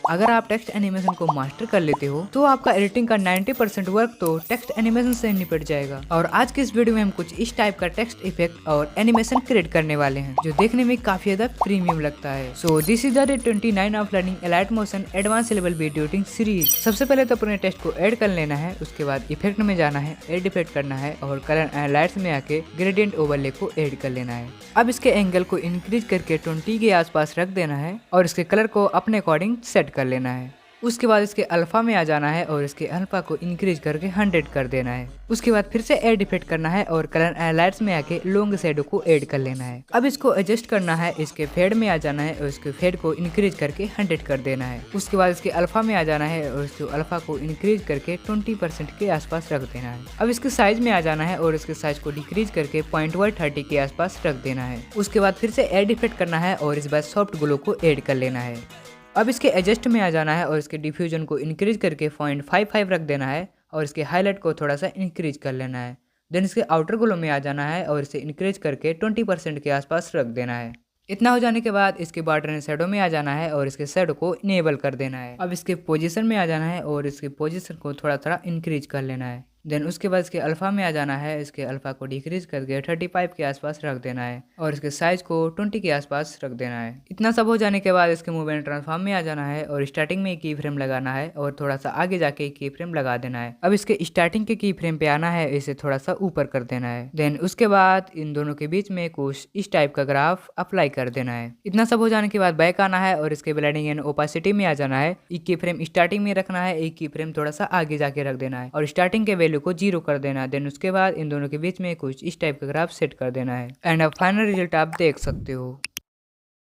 अगर आप text animation को मास्टर कर लेते हो तो आपका एडिटिंग का 90% वर्क तो टेक्स्ट एनिमेशन से निपट जाएगा। और आज के इस वीडियो में हम कुछ इस टाइप का टेक्स्ट इफेक्ट और एनिमेशन क्रिएट करने वाले हैं जो देखने में काफी ज्यादा प्रीमियम लगता है। So this is the day 29 of learning elite motion advance level video editing series. सबसे पहले तो अपने टेक्स्ट को ऐड कर लेना है, उसके बाद इफेक्ट में जाना है, एड इफेक्ट करना है और कलर एंड लाइट्स में आके ग्रेडियंट ओवरले को ऐड कर लेना है। अब इसके एंगल को इंक्रीज करके 20 के आसपास रख देना है और इसके कलर को अपने अकॉर्डिंग सेट कर लेना है। उसके बाद इसके अल्फा में आ जाना है और इसके अल्फा को इंक्रीज करके 100 कर देना है। उसके बाद फिर से एड इफेक्ट करना है और कलर एंड लाइट्स में आके लॉन्ग शैडो को ऐड कर लेना है। अब इसको एडजस्ट करना है, इसके फेड में आ जाना है और इसके फेड को इंक्रीज करके 100 कर देना है। उसके बाद इसके अल्फा में आ जाना है और इसके अल्फा को इंक्रीज करके 20% के आसपास रख देना है। अब इसके साइज में आ जाना है और इसके साइज को डिक्रीज करके 0.130 के आसपास रख देना है। उसके बाद फिर से एड इफेक्ट करना है और इस बार सॉफ्ट ग्लो को ऐड कर लेना है। अब इसके एडजस्ट में आ जाना है और इसके डिफ्यूजन को इंक्रीज करके 0.55 रख देना है और इसके हाईलाइट को थोड़ा सा इंक्रीज कर लेना है। देन इसके आउटर ग्लो में आ जाना है और इसे इंक्रीज करके 20% के आसपास रख देना है। इतना हो जाने के बाद इसके बॉर्डर एंड शैडो में आ जाना है और इसके शैडो को इनेबल कर देना है। अब इसके पोजीशन में आ जाना है और इसके पोजीशन को थोड़ा थोड़ा इंक्रीज कर लेना है। देन उसके बाद इसके अल्फा में आ जाना है, इसके अल्फा को डिक्रीज करके 35 के आसपास रख देना है और इसके साइज को 20 के आसपास रख देना है। इतना सब हो जाने के बाद इसके मूव एंड ट्रांसफॉर्म में आ जाना है और स्टार्टिंग में एक की फ्रेम लगाना है और थोड़ा सा आगे जाके एक की फ्रेम लगा देना है। अब इसके स्टार्टिंग के की फ्रेम पे आना है, इसे थोड़ा सा ऊपर कर देना है। देन उसके बाद इन दोनों के बीच में कुछ इस टाइप का ग्राफ अप्लाई कर देना है। इतना सब हो जाने के बाद बैक आना है और इसके ब्लेंडिंग एंड ओपेसिटी में आ जाना है। एक की फ्रेम स्टार्टिंग में रखना है, एक की फ्रेम थोड़ा सा आगे जाके रख देना है और स्टार्टिंग के वैल्यू को 0 कर देना है। देन उसके बाद इन दोनों के बीच में कुछ इस टाइप का ग्राफ सेट कर देना है एंड अब फाइनल रिजल्ट आप देख सकते हो।